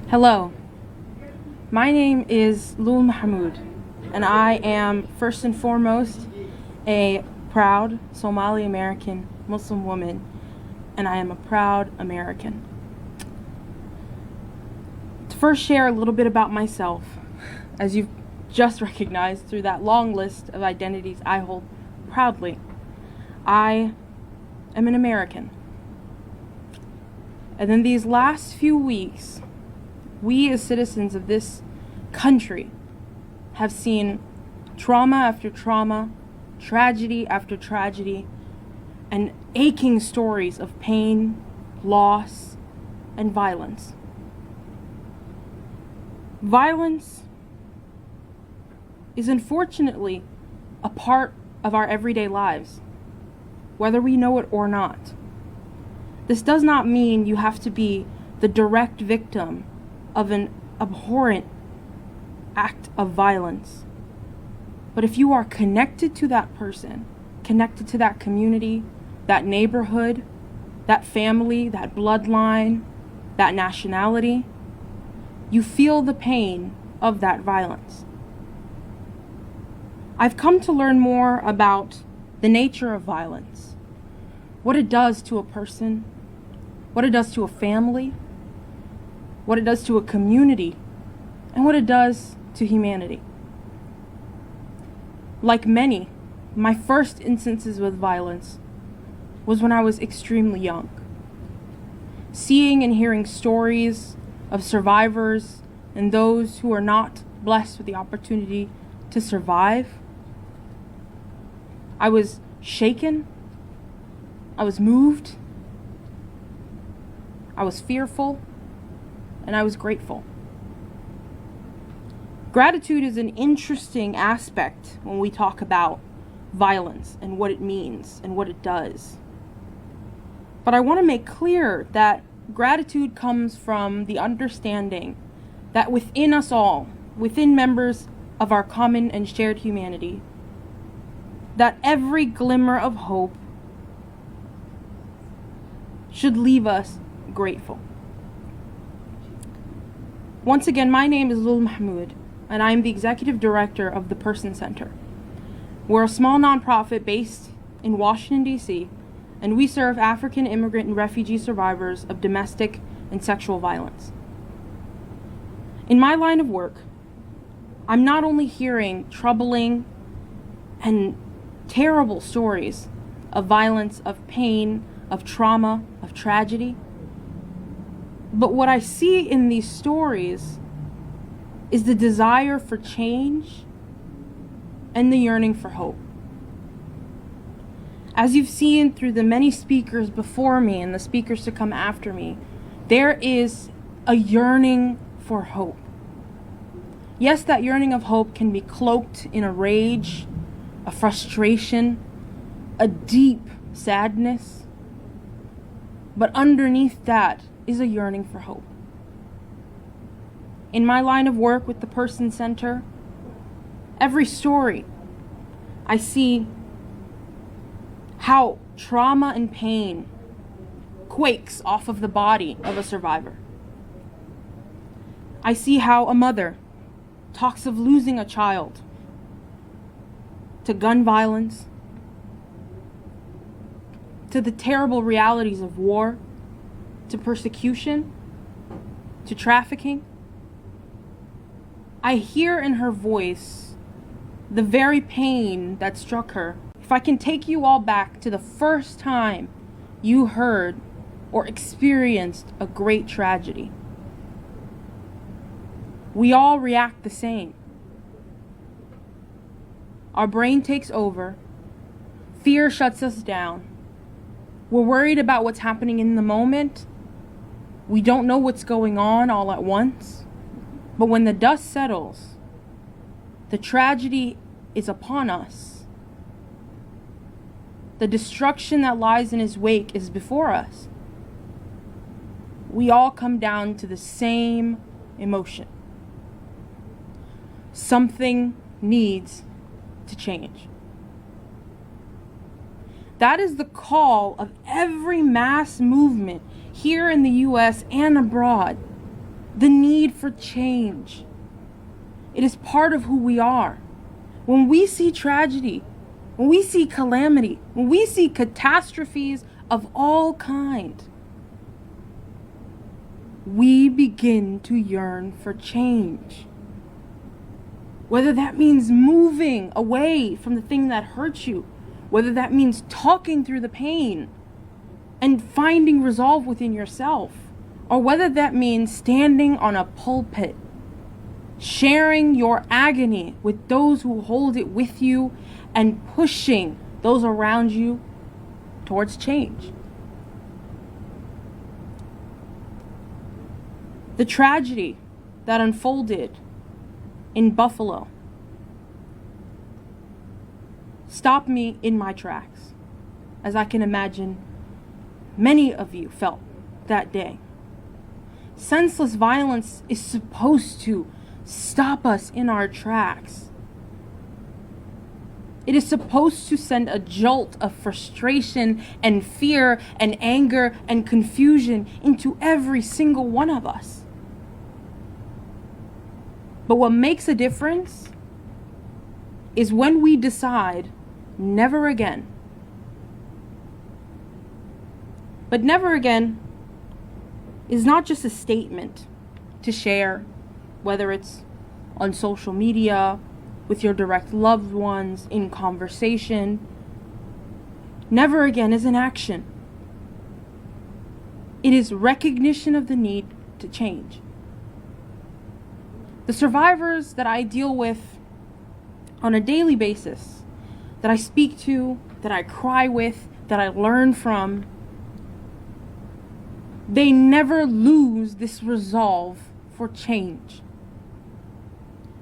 Hello, my name is Lul Muohamud, and I am first and foremost a proud Somali American Muslim woman, and I am a proud American. To first share a little bit about myself, as you've just recognized through that long list of identities I hold proudly, I am an American. And in these last few weeks, we as citizens of this country have seen trauma after trauma, tragedy after tragedy, and aching stories of pain, loss, and violence. Violence is unfortunately a part of our everyday lives, whether we know it or not. This does not mean you have to be the direct victim of an abhorrent act of violence. But if you are connected to that person, connected to that community, that neighborhood, that family, that bloodline, that nationality, you feel the pain of that violence. I've come to learn more about the nature of violence, what it does to a person, what it does to a family, what it does to a community, and what it does to humanity. Like many, my first instances with violence was when I was extremely young. Seeing and hearing stories of survivors and those who are not blessed with the opportunity to survive, I was shaken, I was moved, I was fearful, and I was grateful. Gratitude is an interesting aspect when we talk about violence and what it means and what it does. But I want to make clear that gratitude comes from the understanding that within us all, within members of our common and shared humanity, that every glimmer of hope should leave us grateful. Once again, my name is Lul Muohamud, and I am the executive director of the Person Center. We're a small nonprofit based in Washington, D.C., and we serve African immigrant and refugee survivors of domestic and sexual violence. In my line of work, I'm not only hearing troubling and terrible stories of violence, of pain, of trauma, of tragedy, but what I see in these stories is the desire for change and the yearning for hope. As you've seen through the many speakers before me and the speakers to come after me, there is a yearning for hope. Yes, that yearning of hope can be cloaked in a rage, a frustration, a deep sadness, but underneath that is a yearning for hope. In my line of work with the Person Center, every story, I see how trauma and pain quakes off of the body of a survivor. I see how a mother talks of losing a child to gun violence, to the terrible realities of war, to persecution, to trafficking. I hear in her voice the very pain that struck her. If I can take you all back to the first time you heard or experienced a great tragedy, we all react the same. Our brain takes over, fear shuts us down. We're worried about what's happening in the moment. We don't know what's going on all at once. But when the dust settles, the tragedy is upon us. The destruction that lies in its wake is before us. We all come down to the same emotion. Something needs to change. That is the call of every mass movement here in the U.S. and abroad. the need for change. It is part of who we are. When we see tragedy, when we see calamity, when we see catastrophes of all kinds, we begin to yearn for change. Whether that means moving away from the thing that hurts you, whether that means talking through the pain and finding resolve within yourself, or whether that means standing on a pulpit, sharing your agony with those who hold it with you and pushing those around you towards change. The tragedy that unfolded in Buffalo stopped me in my tracks, as I can imagine many of you felt that day. Senseless violence is supposed to stop us in our tracks. It is supposed to send a jolt of frustration and fear and anger and confusion into every single one of us. But what makes a difference is when we decide never again. But never again is not just a statement to share, whether it's on social media, with your direct loved ones, in conversation. Never again is an action. It is recognition of the need to change. The survivors that I deal with on a daily basis, that I speak to, that I cry with, that I learn from, they never lose this resolve for change.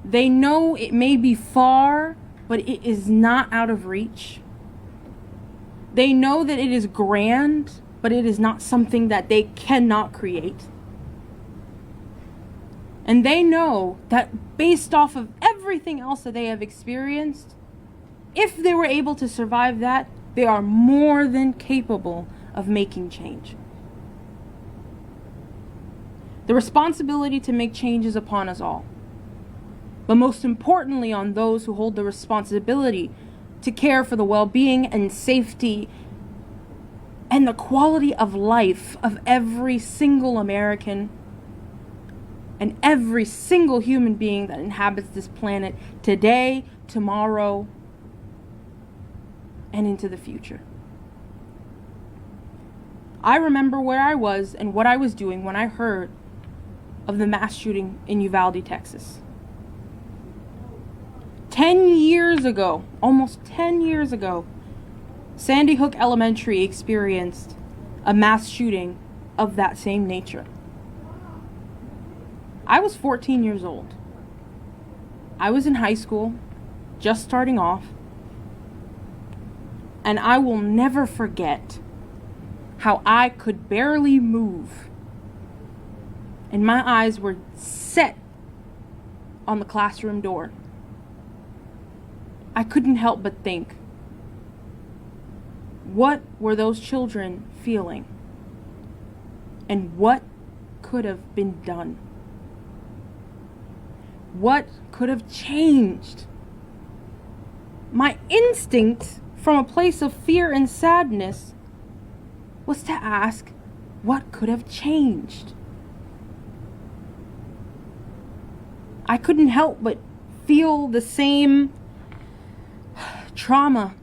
They know it may be far, but it is not out of reach. They know that it is grand, but it is not something that they cannot create. And they know that based off of everything else that they have experienced, if they were able to survive that, they are more than capable of making change. The responsibility to make change is upon us all. But most importantly, on those who hold the responsibility to care for the well-being and safety and the quality of life of every single American and every single human being that inhabits this planet today, tomorrow, and into the future. I remember where I was and what I was doing when I heard of the mass shooting in Uvalde, Texas. 10 years ago, almost 10 years ago, Sandy Hook Elementary experienced a mass shooting of that same nature. I was 14 years old. I was in high school, just starting off, and I will never forget how I could barely move, and my eyes were set on the classroom door. I couldn't help but think, what were those children feeling? And what could have been done? What could have changed? My instinct, from a place of fear and sadness, was to ask, what could have changed? I couldn't help but feel the same trauma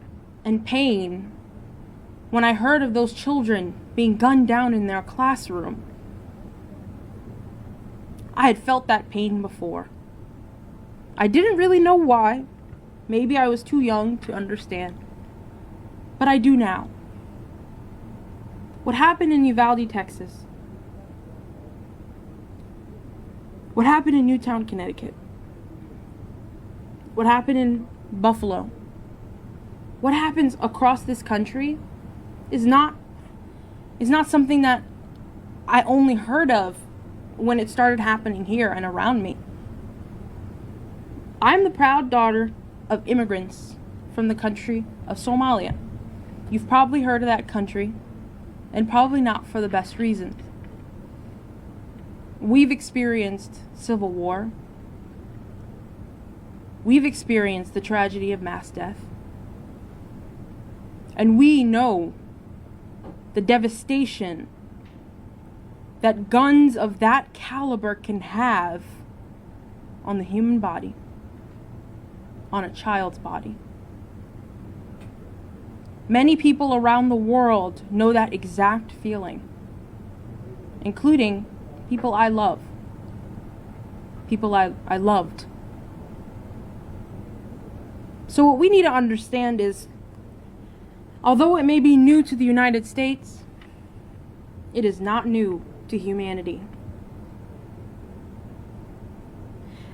and pain when I heard of those children being gunned down in their classroom. I had felt that pain before. I didn't really know why. Maybe I was too young to understand. But I do now. What happened in Uvalde, Texas? What happened in Newtown, Connecticut? What happened in Buffalo? What happens across this country is not something that I only heard of when it started happening here and around me. I'm the proud daughter of immigrants from the country of Somalia. You've probably heard of that country, and probably not for the best reasons. We've experienced civil war. We've experienced the tragedy of mass death. And we know the devastation that guns of that caliber can have on the human body, on a child's body. Many people around the world know that exact feeling, including people I love, people I loved. So what we need to understand is, although it may be new to the United States, it is not new to humanity.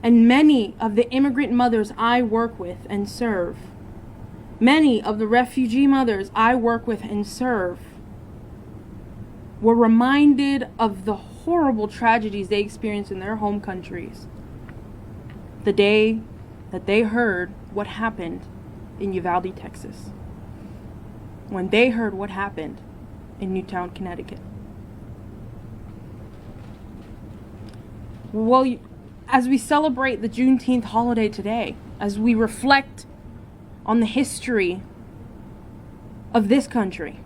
And many of the immigrant mothers I work with and serve, many of the refugee mothers I work with and serve, were reminded of the horrible tragedies they experienced in their home countries the day that they heard what happened in Uvalde, Texas, when they heard what happened in Newtown, Connecticut. Well, as we celebrate the Juneteenth holiday today, as we reflect on the history of this country,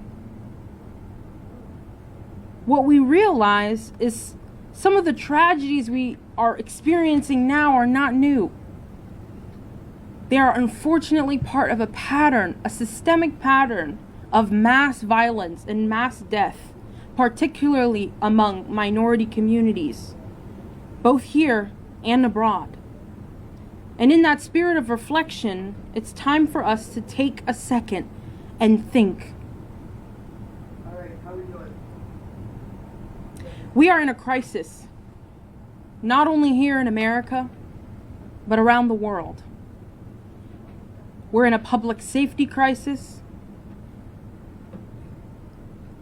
what we realize is some of the tragedies we are experiencing now are not new. They are unfortunately part of a pattern, a systemic pattern of mass violence and mass death, particularly among minority communities, both here and abroad. And in that spirit of reflection, it's time for us to take a second and think. All right, how we doing? We are in a crisis, not only here in America, but around the world. We're in a public safety crisis,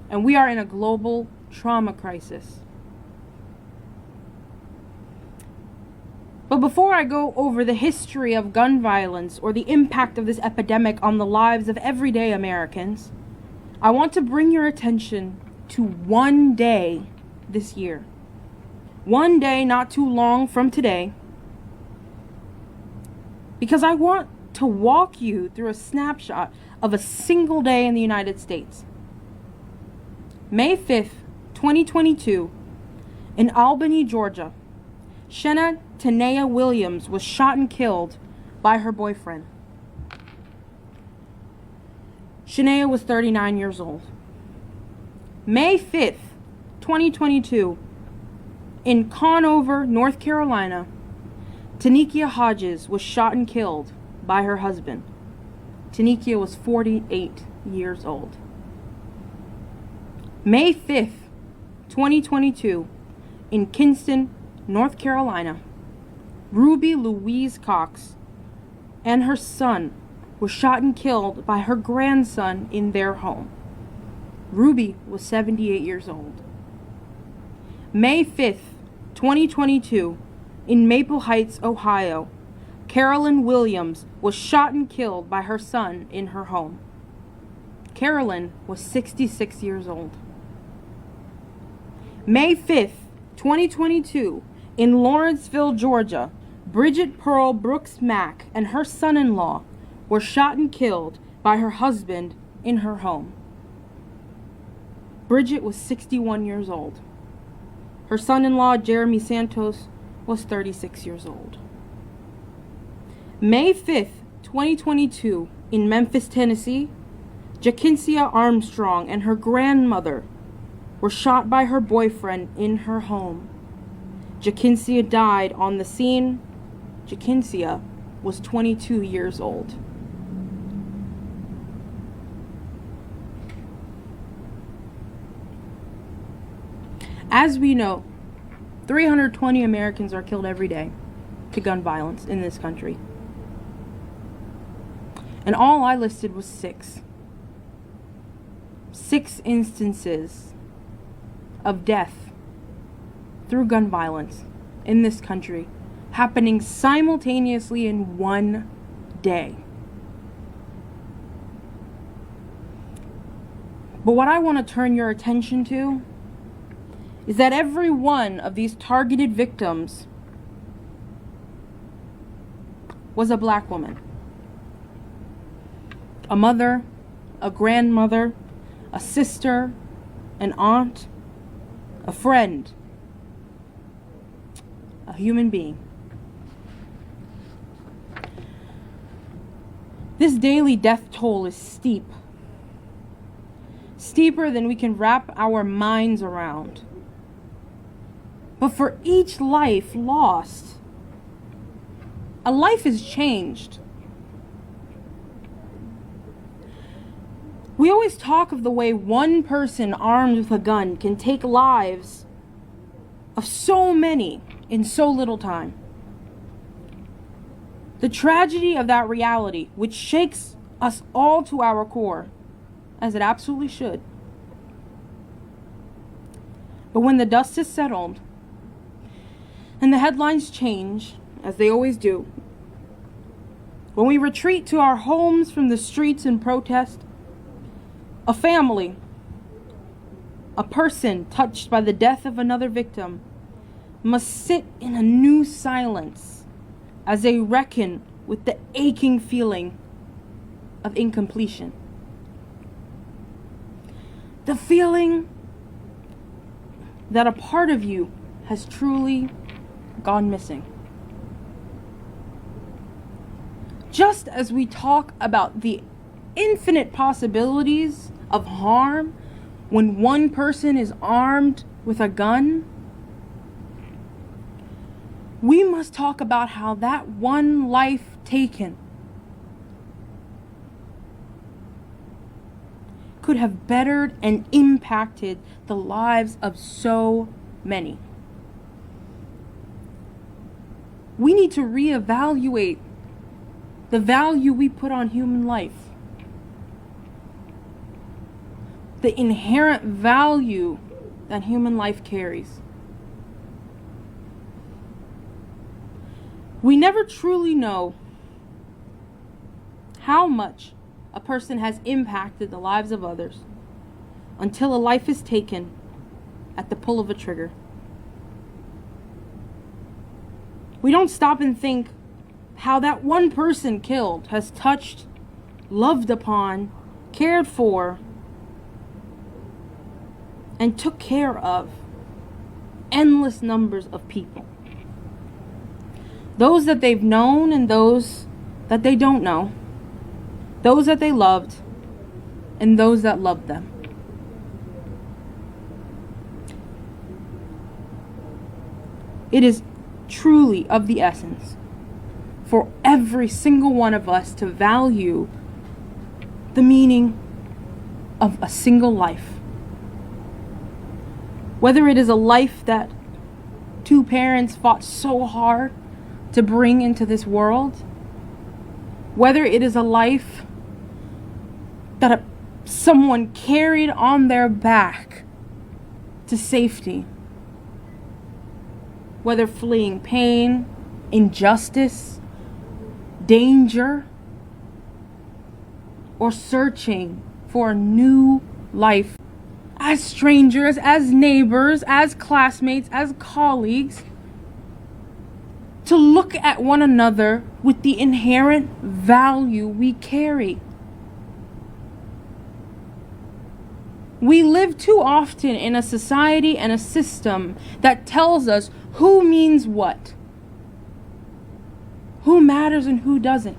and we are in a global trauma crisis. But before I go over the history of gun violence or the impact of this epidemic on the lives of everyday Americans, I want to bring your attention to one day this year. One day not too long from today, because I want to walk you through a snapshot of a single day in the United States. May 5th, 2022, in Albany, Georgia, Shenna Tanea Williams was shot and killed by her boyfriend. Shania was 39 years old. May 5th, 2022, in Conover, North Carolina, Tanikia Hodges was shot and killed by her husband. Tanikia was 48 years old. May 5th, 2022, in Kinston, North Carolina, Ruby Louise Cox and her son were shot and killed by her grandson in their home. Ruby was 78 years old. May 5th, 2022, in Maple Heights, Ohio, Carolyn Williams was shot and killed by her son in her home. Carolyn was 66 years old. May 5th, 2022, in Lawrenceville, Georgia, Bridget Pearl Brooks Mack and her son-in-law were shot and killed by her husband in her home. Bridget was 61 years old. Her son-in-law, Jeremy Santos, was 36 years old. May 5th, 2022, in Memphis, Tennessee, Jakinsia Armstrong and her grandmother were shot by her boyfriend in her home. Jakinsia died on the scene. Jakinsia was 22 years old. As we know, 320 Americans are killed every day to gun violence in this country. And all I listed was 6. 6 instances of death through gun violence in this country happening simultaneously in one day. But what I want to turn your attention to is that every one of these targeted victims was a black woman. A mother, a grandmother, a sister, an aunt, a friend, a human being. This daily death toll is steep. Steeper than we can wrap our minds around. But for each life lost, a life is changed. We always talk of the way one person armed with a gun can take lives of so many in so little time. The tragedy of that reality, which shakes us all to our core, as it absolutely should. But when the dust is settled, and the headlines change, as they always do, when we retreat to our homes from the streets in protest, a family, a person touched by the death of another victim, must sit in a new silence as they reckon with the aching feeling of incompletion. The feeling that a part of you has truly gone missing. Just as we talk about the infinite possibilities of harm when one person is armed with a gun, we must talk about how that one life taken could have bettered and impacted the lives of so many. We need to reevaluate the value we put on human life. The inherent value that human life carries. We never truly know how much a person has impacted the lives of others until a life is taken at the pull of a trigger. We don't stop and think how that one person killed has touched, loved upon, cared for, and took care of endless numbers of people. Those that they've known and those that they don't know. Those that they loved and those that loved them. It is truly of the essence for every single one of us to value the meaning of a single life. Whether it is a life that two parents fought so hard to bring into this world, whether it is a life that someone carried on their back to safety, whether fleeing pain, injustice, danger, or searching for a new life as strangers, as neighbors, as classmates, as colleagues, to look at one another with the inherent value we carry. We live too often in a society and a system that tells us who means what, who matters and who doesn't.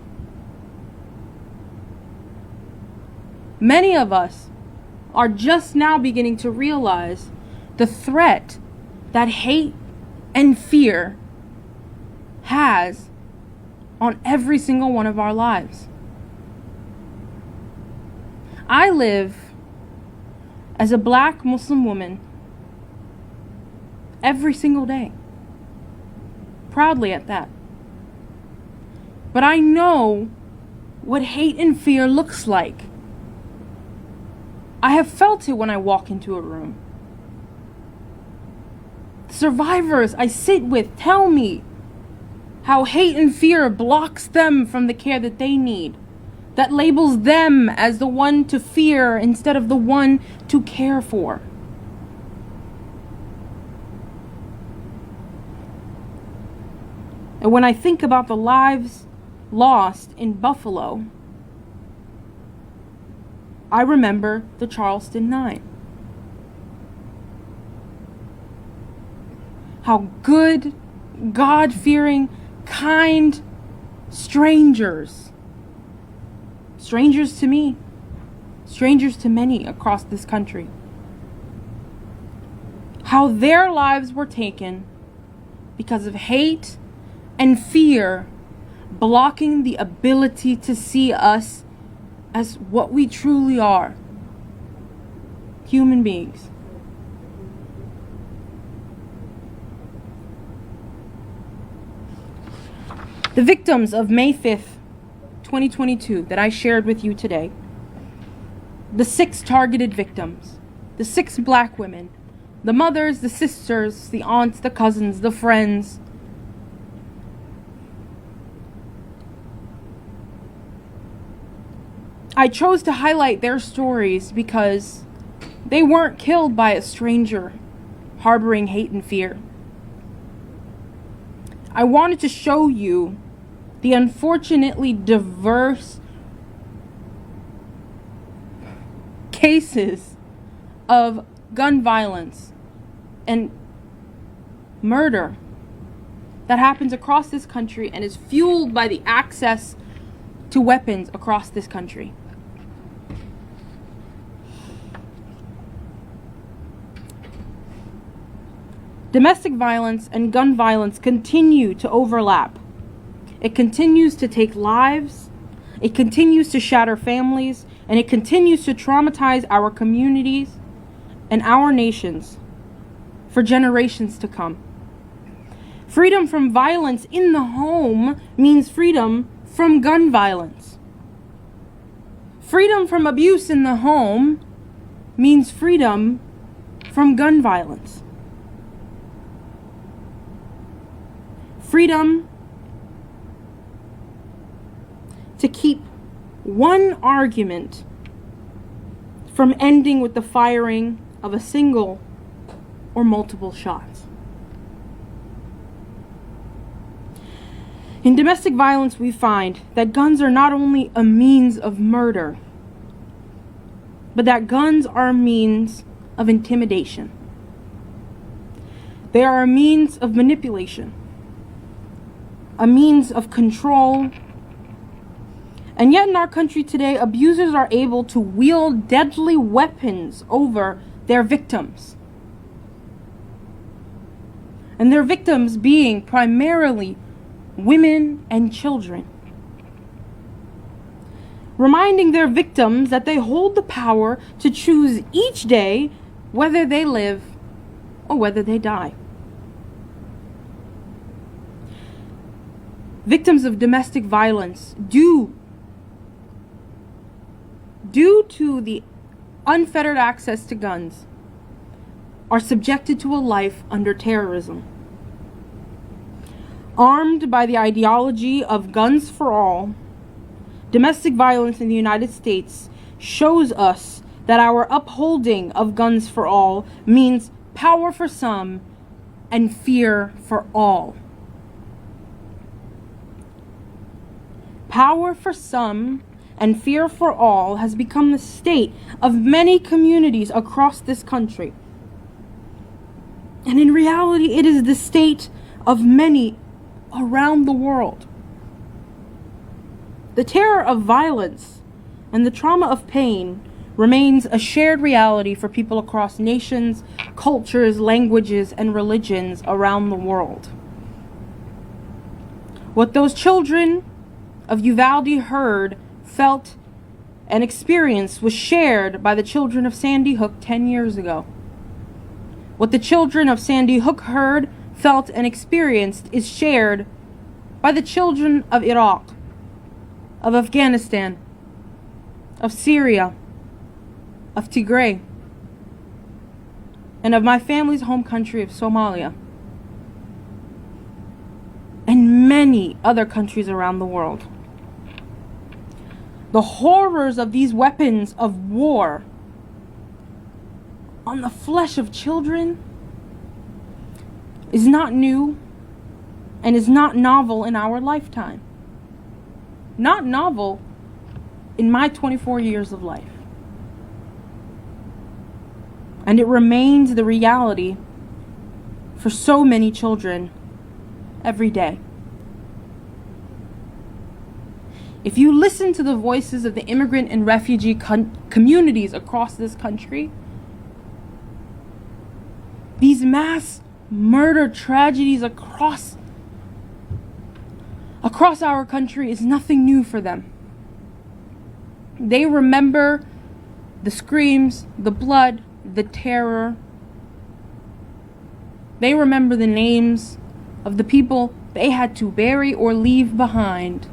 Many of us are just now beginning to realize the threat that hate and fear has on every single one of our lives. I live as a black Muslim woman every single day. Proudly at that. But I know what hate and fear looks like. I have felt it when I walk into a room. Survivors I sit with tell me how hate and fear blocks them from the care that they need, that labels them as the one to fear instead of the one to care for. And when I think about the lives lost in Buffalo, I remember the Charleston 9. How good, God-fearing, kind strangers to me, strangers to many across this country, how their lives were taken because of hate and fear blocking the ability to see us as what we truly are, human beings. The victims of May 5th, 2022 that I shared with you today, the 6 targeted victims, the 6 black women, the mothers, the sisters, the aunts, the cousins, the friends, I chose to highlight their stories because they weren't killed by a stranger harboring hate and fear. I wanted to show you the unfortunately diverse cases of gun violence and murder that happens across this country and is fueled by the access to weapons across this country. Domestic violence and gun violence continue to overlap. It continues to take lives, it continues to shatter families, and it continues to traumatize our communities and our nations for generations to come. Freedom from violence in the home means freedom from gun violence. Freedom from abuse in the home means freedom from gun violence. Freedom to keep one argument from ending with the firing of a single or multiple shots. In domestic violence, we find that guns are not only a means of murder, but that guns are a means of intimidation. They are a means of manipulation, a means of control. And yet in our country today, abusers are able to wield deadly weapons over their victims. And their victims being primarily women and children. Reminding their victims that they hold the power to choose each day whether they live or whether they die. Victims of domestic violence, due to the unfettered access to guns, are subjected to a life under terrorism. Armed by the ideology of guns for all, domestic violence in the United States shows us that our upholding of guns for all means power for some and fear for all. Power for some and fear for all has become the state of many communities across this country. And in reality, it is the state of many around the world. The terror of violence and the trauma of pain remains a shared reality for people across nations, cultures, languages, and religions around the world. What those children of Uvalde heard, felt, and experienced was shared by the children of Sandy Hook 10 years ago. What the children of Sandy Hook heard, felt, and experienced is shared by the children of Iraq, of Afghanistan, of Syria, of Tigray, and of my family's home country of Somalia, and many other countries around the world. The horrors of these weapons of war on the flesh of children is not new and is not novel in our lifetime. Not novel in my 24 years of life. And it remains the reality for so many children every day. If you listen to the voices of the immigrant and refugee communities across this country, these mass murder tragedies across our country is nothing new for them. They remember the screams, the blood, the terror. They remember the names of the people they had to bury or leave behind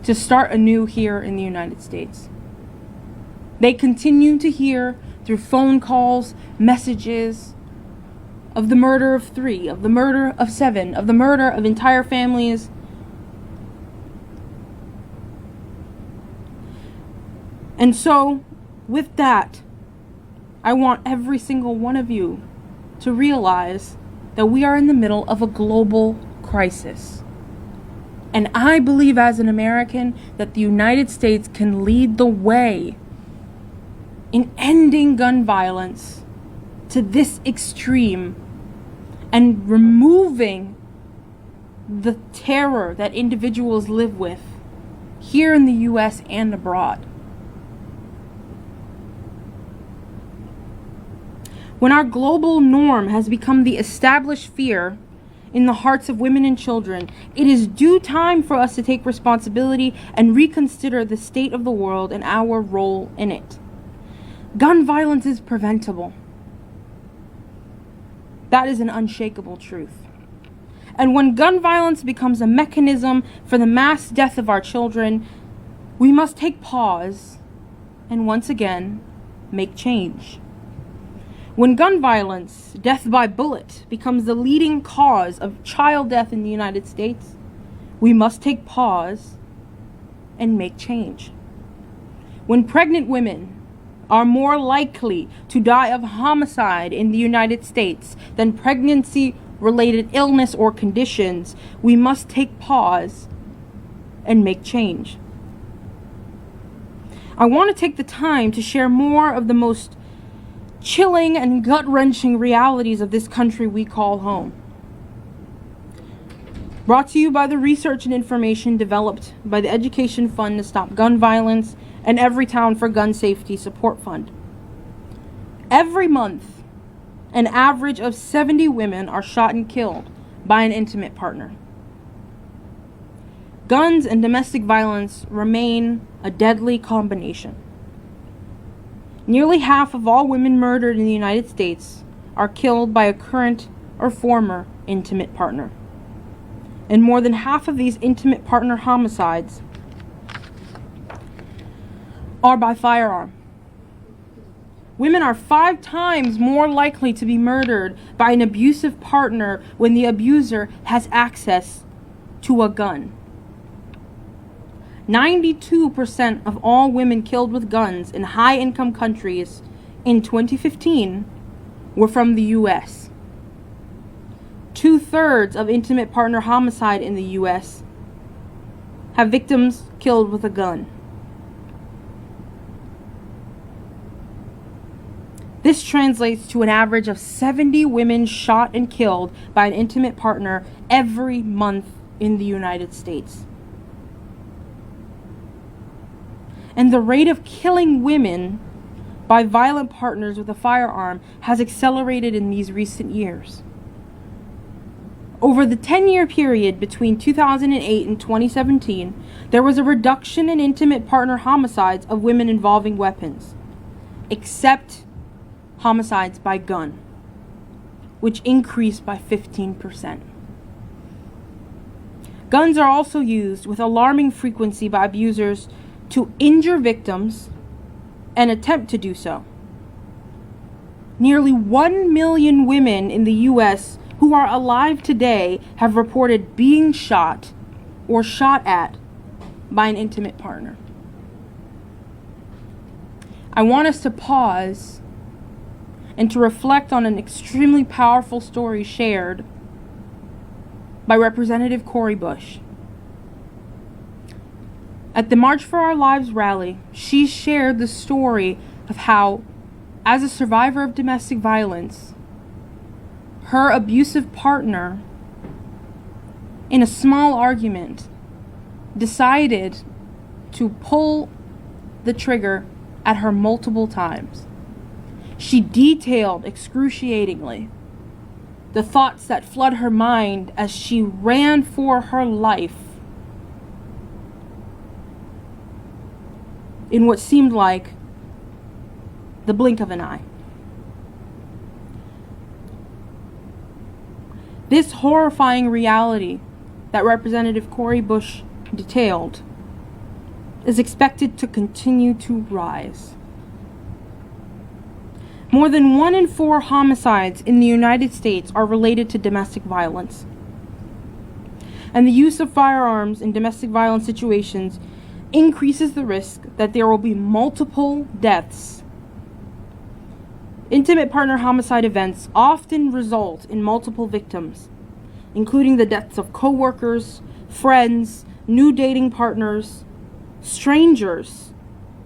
to start anew here in the United States. They continue to hear through phone calls, messages of the murder of 3, of the murder of 7, of the murder of entire families. And so, with that, I want every single one of you to realize that we are in the middle of a global crisis. And I believe as an American that the United States can lead the way in ending gun violence to this extreme and removing the terror that individuals live with here in the US and abroad. When our global norm has become the established fear in the hearts of women and children, it is due time for us to take responsibility and reconsider the state of the world and our role in it. Gun violence is preventable. That is an unshakable truth. And when gun violence becomes a mechanism for the mass death of our children, we must take pause and once again make change. When gun violence, death by bullet, becomes the leading cause of child death in the United States, we must take pause and make change. When pregnant women are more likely to die of homicide in the United States than pregnancy-related illness or conditions, we must take pause and make change. I want to take the time to share more of the most chilling and gut-wrenching realities of this country we call home. Brought to you by the research and information developed by the Education Fund to Stop Gun Violence and Everytown for Gun Safety Support Fund. Every month, an average of 70 women are shot and killed by an intimate partner. Guns and domestic violence remain a deadly combination. Nearly half of all women murdered in the United States are killed by a current or former intimate partner. And more than half of these intimate partner homicides are by firearm. Women are 5 times more likely to be murdered by an abusive partner when the abuser has access to a gun. 92% of all women killed with guns in high-income countries in 2015 were from the U.S. 2/3 of intimate partner homicide in the U.S. have victims killed with a gun. This translates to an average of 70 women shot and killed by an intimate partner every month in the United States. And the rate of killing women by violent partners with a firearm has accelerated in these recent years. Over the 10-year period between 2008 and 2017, there was a reduction in intimate partner homicides of women involving weapons, except homicides by gun, which increased by 15%. Guns are also used with alarming frequency by abusers to injure victims and attempt to do so. Nearly 1 million women in the U.S. who are alive today have reported being shot or shot at by an intimate partner. I want us to pause and to reflect on an extremely powerful story shared by Representative Cori Bush. At the March for Our Lives rally, she shared the story of how, as a survivor of domestic violence, her abusive partner, in a small argument, decided to pull the trigger at her multiple times. She detailed excruciatingly the thoughts that flood her mind as she ran for her life in what seemed like the blink of an eye. This horrifying reality that Representative Cori Bush detailed is expected to continue to rise. More than 1 in 4 homicides in the United States are related to domestic violence. And the use of firearms in domestic violence situations increases the risk that there will be multiple deaths. Intimate partner homicide events often result in multiple victims, including the deaths of co-workers, friends, new dating partners, strangers,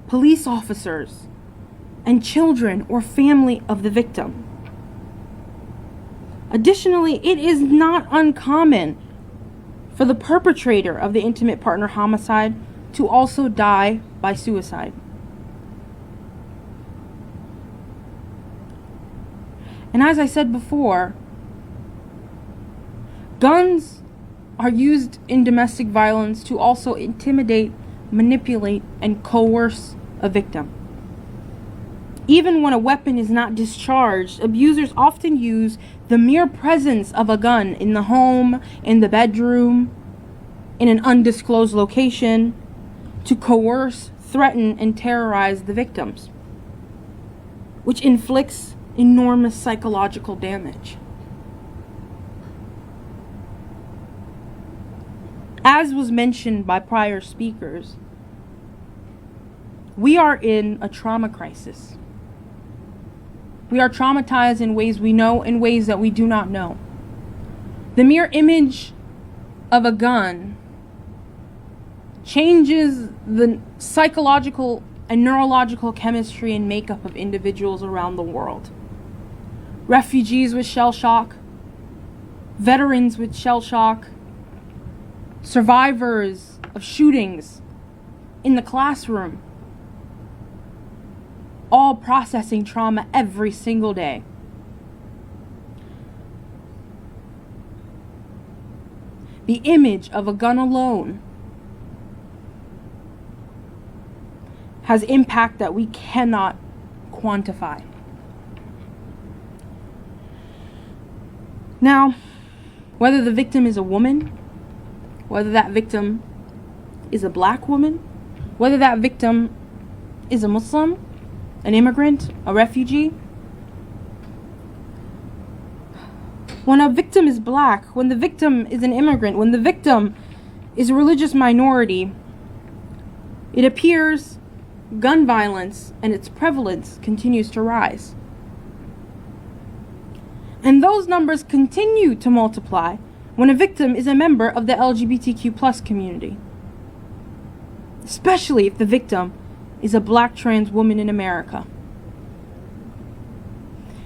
police officers, and children or family of the victim. Additionally, it is not uncommon for the perpetrator of the intimate partner homicide to also die by suicide. And as I said before, guns are used in domestic violence to also intimidate, manipulate, and coerce a victim. Even when a weapon is not discharged, abusers often use the mere presence of a gun in the home, in the bedroom, in an undisclosed location, to coerce, threaten, and terrorize the victims, which inflicts enormous psychological damage. As was mentioned by prior speakers, we are in a trauma crisis. We are traumatized in ways we know and ways that we do not know. The mere image of a gun changes the psychological and neurological chemistry and makeup of individuals around the world. Refugees with shell shock, veterans with shell shock, survivors of shootings in the classroom, all processing trauma every single day. The image of a gun alone has impact that we cannot quantify. Now, whether the victim is a woman, whether that victim is a black woman, whether that victim is a Muslim, an immigrant, a refugee, when a victim is black, when the victim is an immigrant, when the victim is a religious minority, it appears gun violence and its prevalence continues to rise. And those numbers continue to multiply when a victim is a member of the LGBTQ+ community, especially if the victim is a black trans woman in America.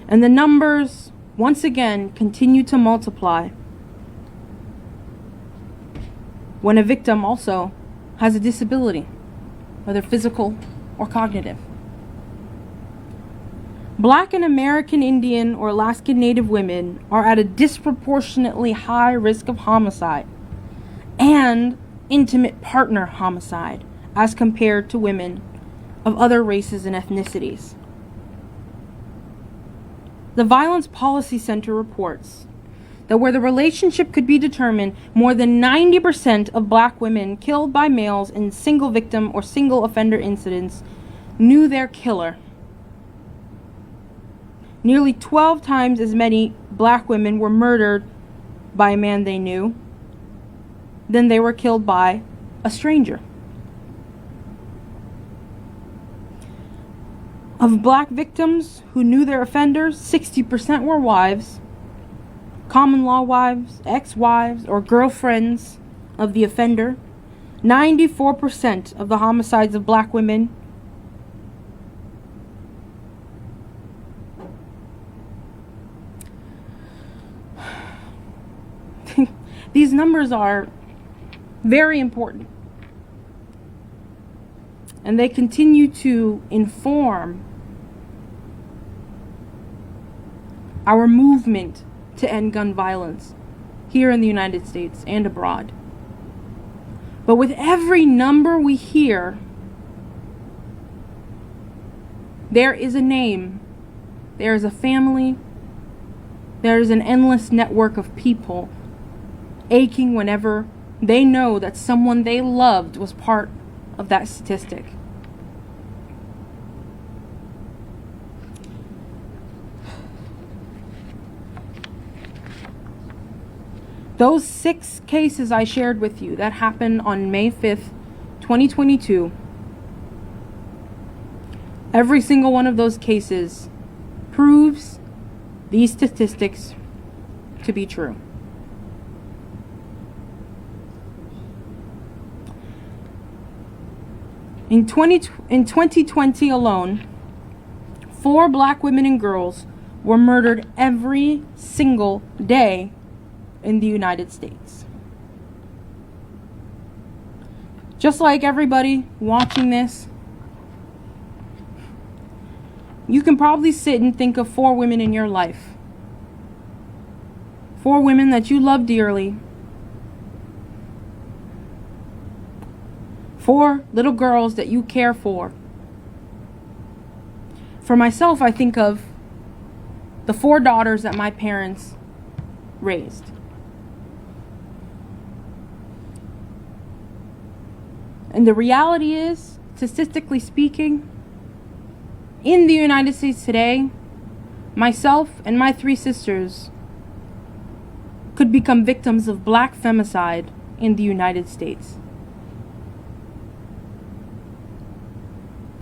And the numbers, once again, continue to multiply when a victim also has a disability, whether physical or cognitive. Black and American Indian or Alaskan Native women are at a disproportionately high risk of homicide and intimate partner homicide as compared to women of other races and ethnicities. The Violence Policy Center reports that where the relationship could be determined, more than 90% of black women killed by males in single victim or single offender incidents knew their killer. Nearly 12 times as many black women were murdered by a man they knew than they were killed by a stranger. Of black victims who knew their offenders, 60% were wives common law wives, ex-wives, or girlfriends of the offender. 94% of the homicides of black women these numbers are very important, and they continue to inform our movement to end gun violence here in the United States and abroad. But with every number we hear, there is a name, there is a family, there is an endless network of people aching whenever they know that someone they loved was part of that statistic. Those 6 cases I shared with you that happened on May 5th, 2022, every single one of those cases proves these statistics to be true. In 2020 alone, 4 black women and girls were murdered every single day in the United States. Just like everybody watching this, you can probably sit and think of 4 women in your life. 4 women that you love dearly. 4 little girls that you care for. For myself, I think of the 4 daughters that my parents raised. And the reality is, statistically speaking, in the United States today, myself and my 3 sisters could become victims of black femicide in the United States.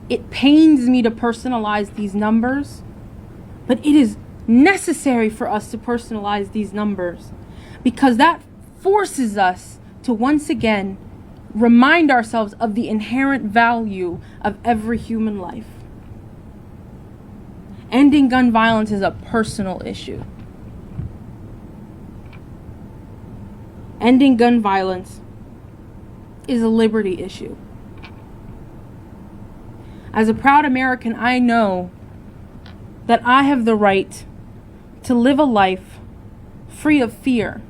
It pains me to personalize these numbers, but it is necessary for us to personalize these numbers because that forces us to once again remind ourselves of the inherent value of every human life. Ending gun violence is a personal issue. Ending gun violence is a liberty issue. As a proud American, I know that I have the right to live a life free of fear.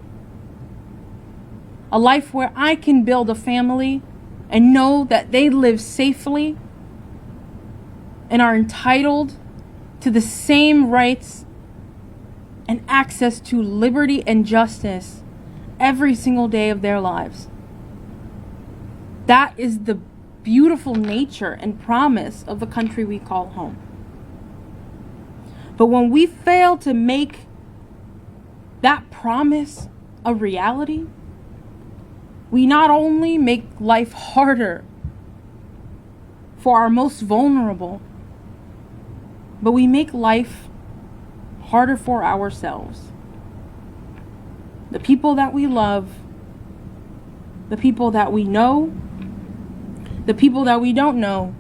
A life where I can build a family and know that they live safely and are entitled to the same rights and access to liberty and justice every single day of their lives. That is the beautiful nature and promise of the country we call home. But when we fail to make that promise a reality, we not only make life harder for our most vulnerable, but we make life harder for ourselves. The people that we love, the people that we know, the people that we don't know,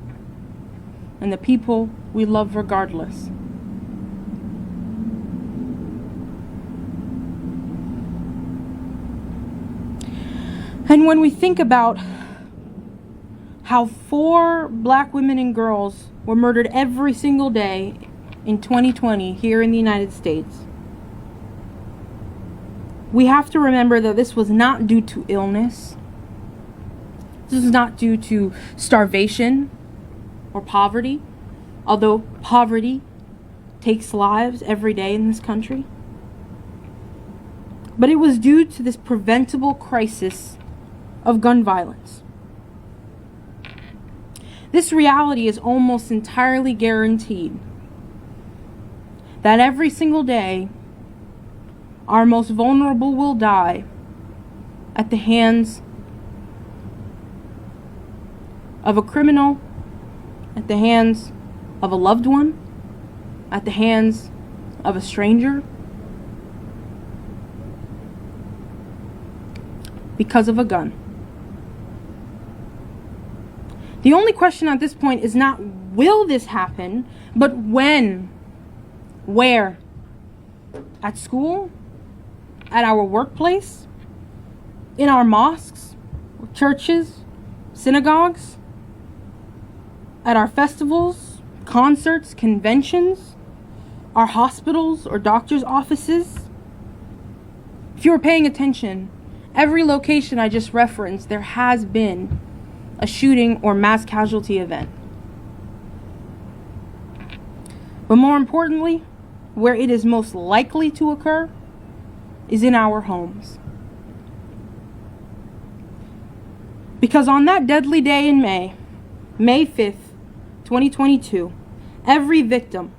and the people we love regardless. And when we think about how 4 black women and girls were murdered every single day in 2020 here in the United States, we have to remember that this was not due to illness. This is not due to starvation or poverty, although poverty takes lives every day in this country. But it was due to this preventable crisis of gun violence. This reality is almost entirely guaranteed that every single day our most vulnerable will die at the hands of a criminal, at the hands of a loved one, at the hands of a stranger. because of a gun. The only question at this point is not will this happen, but when, where, at school, at our workplace, in our mosques, churches, synagogues, at our festivals, concerts, conventions, our hospitals or doctors' offices. If you were paying attention, every location I just referenced, there has been a shooting or mass casualty event. But more importantly, where it is most likely to occur is in our homes. Because on that deadly day in May 5th, 2022, every victim,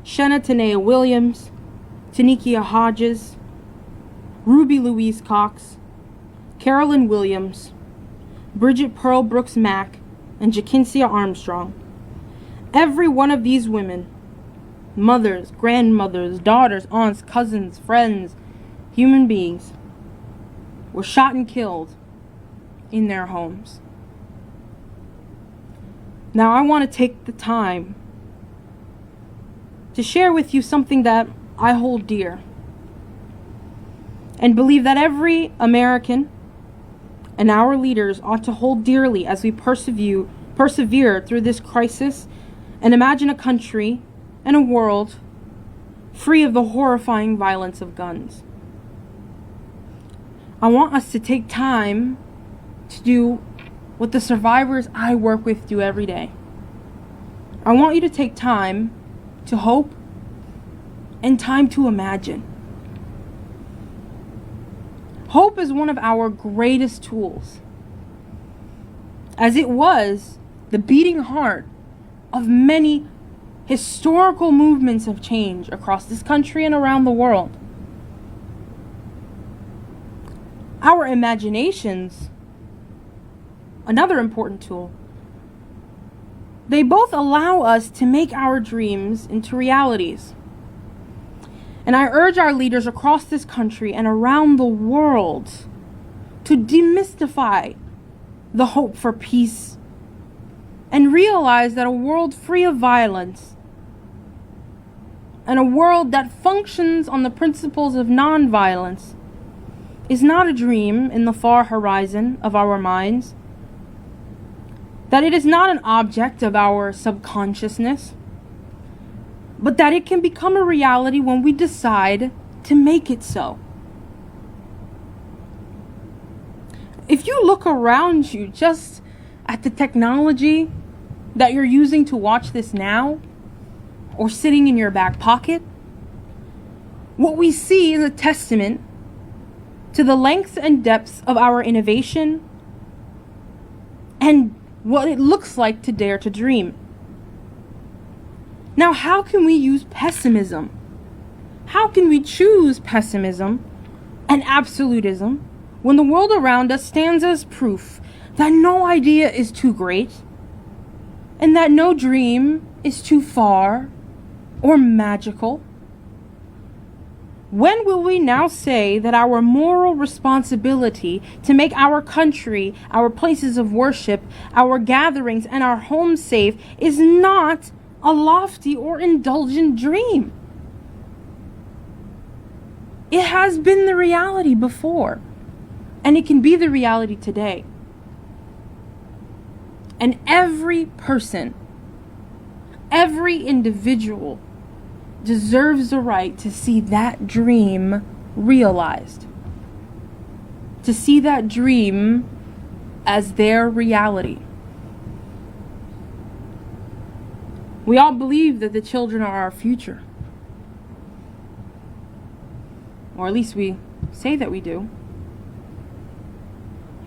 Shenna Tanea Williams, Tanikia Hodges, Ruby Louise Cox, Carolyn Williams, Bridget Pearl Brooks Mack, and Jakinsia Armstrong. Every one of these women, mothers, grandmothers, daughters, aunts, cousins, friends, human beings, were shot and killed in their homes. Now I want to take the time to share with you something that I hold dear and believe that every American and our leaders ought to hold dearly as we persevere through this crisis and imagine a country and a world free of the horrifying violence of guns. I want us to take time to do what the survivors I work with do every day. I want you to take time to hope and time to imagine. Hope is one of our greatest tools, as it was the beating heart of many historical movements of change across this country and around the world. Our imaginations, another important tool, they both allow us to make our dreams into realities. And I urge our leaders across this country and around the world to demystify the hope for peace and realize that a world free of violence and a world that functions on the principles of nonviolence is not a dream in the far horizon of our minds, that it is not an object of our subconsciousness, but that it can become a reality when we decide to make it so. If you look around you just at the technology that you're using to watch this now, or sitting in your back pocket, what we see is a testament to the lengths and depths of our innovation and what it looks like to dare to dream. Now, how can we use pessimism? How can we choose pessimism and absolutism when the world around us stands as proof that no idea is too great and that no dream is too far or magical? When will we now say that our moral responsibility to make our country, our places of worship, our gatherings, and our homes safe is not a lofty or indulgent dream? It has been the reality before, and it can be the reality today. And every person, every individual deserves the right to see that dream realized, to see that dream as their reality. We all believe that the children are our future. Or at least we say that we do.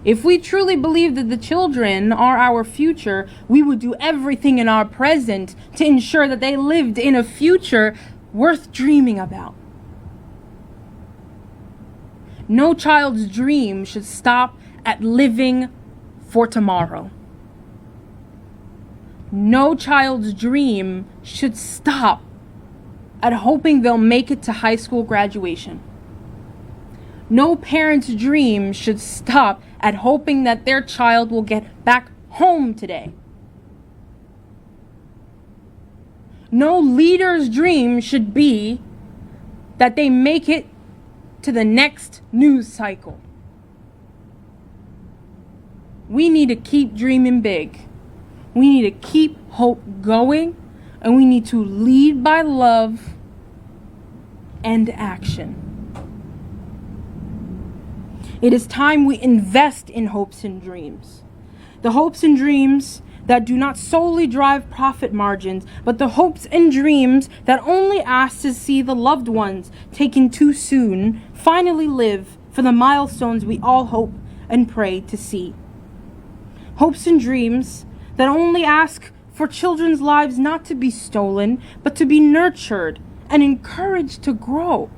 If we truly believe that the children are our future, we would do everything in our present to ensure that they lived in a future worth dreaming about. No child's dream should stop at living for tomorrow. No child's dream should stop at hoping they'll make it to high school graduation. No parent's dream should stop at hoping that their child will get back home today. No leader's dream should be that they make it to the next news cycle. We need to keep dreaming big. We need to keep hope going, and we need to lead by love and action. It is time we invest in hopes and dreams. The hopes and dreams that do not solely drive profit margins, but the hopes and dreams that only ask to see the loved ones taken too soon finally live for the milestones we all hope and pray to see. Hopes and dreams that only ask for children's lives not to be stolen, but to be nurtured and encouraged to grow.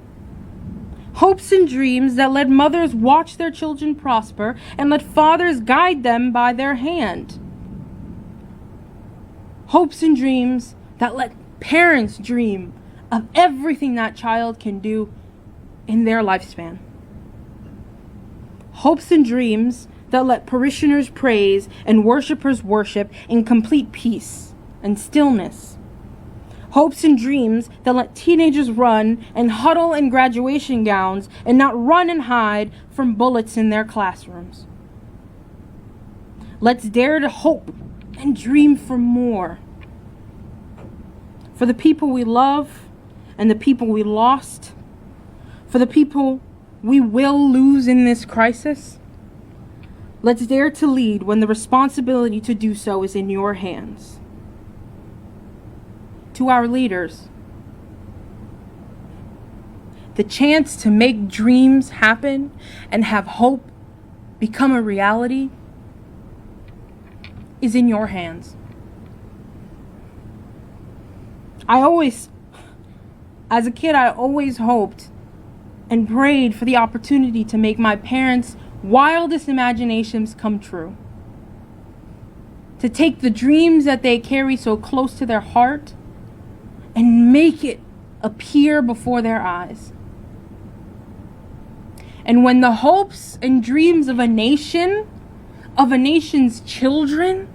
Hopes and dreams that let mothers watch their children prosper and let fathers guide them by their hand. Hopes and dreams that let parents dream of everything that child can do in their lifespan. Hopes and dreams that let parishioners praise and worshipers worship in complete peace and stillness. Hopes and dreams that let teenagers run and huddle in graduation gowns and not run and hide from bullets in their classrooms. Let's dare to hope and dream for more. For the people we love and the people we lost. For the people we will lose in this crisis. Let's dare to lead when the responsibility to do so is in your hands. To our leaders, the chance to make dreams happen and have hope become a reality is in your hands. As a kid, I always hoped and prayed for the opportunity to make my parents' wildest imaginations come true. To take the dreams that they carry so close to their heart and make it appear before their eyes. And when the hopes and dreams of a nation, of a nation's children,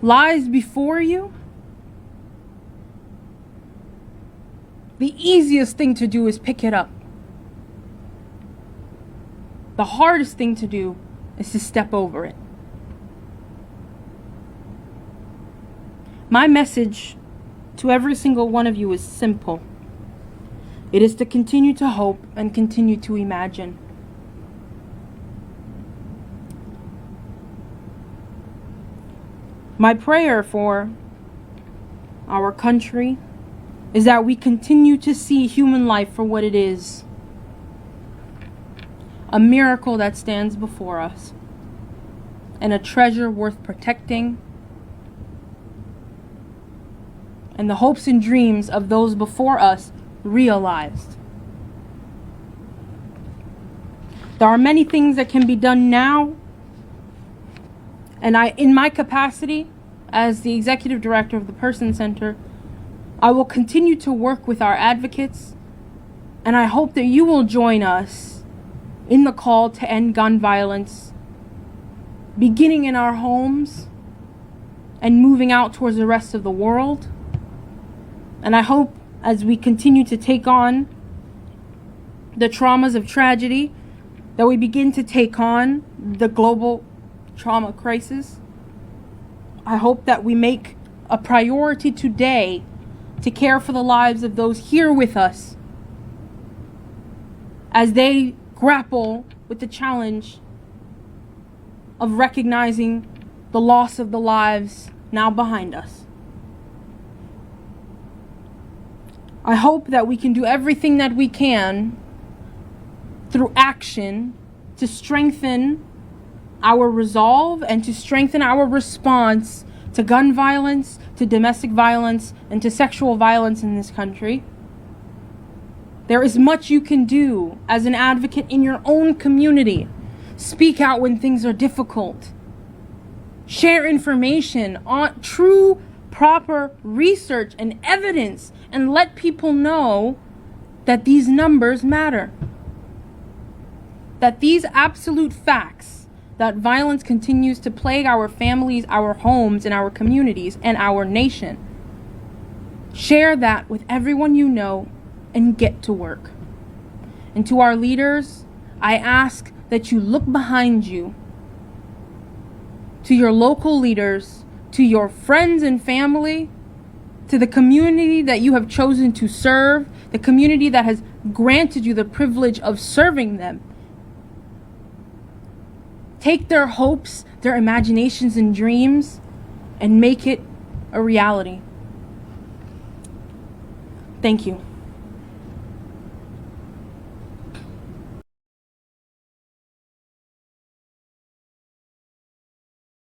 lies before you, the easiest thing to do is pick it up. The hardest thing to do is to step over it. My message to every single one of you is simple. It is to continue to hope and continue to imagine. My prayer for our country is that we continue to see human life for what it is. A miracle that stands before us, and a treasure worth protecting, and the hopes and dreams of those before us realized. There are many things that can be done now, and in my capacity as the executive director of the Person Center, I will continue to work with our advocates, and I hope that you will join us in the call to end gun violence, beginning in our homes and moving out towards the rest of the world. And I hope as we continue to take on the traumas of tragedy, that we begin to take on the global trauma crisis. I hope that we make a priority today to care for the lives of those here with us as they grapple with the challenge of recognizing the loss of the lives now behind us. I hope that we can do everything that we can through action to strengthen our resolve and to strengthen our response to gun violence, to domestic violence, and to sexual violence in this country. There is much you can do as an advocate in your own community. Speak out when things are difficult. Share information on true, proper research and evidence, and let people know that these numbers matter. that these absolute facts, that violence continues to plague our families, our homes, and our communities, and our nation. Share that with everyone you know and get to work. And to our leaders, I ask that you look behind you, to your local leaders, to your friends and family, to the community that you have chosen to serve, the community that has granted you the privilege of serving them. Take their hopes, their imaginations and dreams, and make it a reality. Thank you.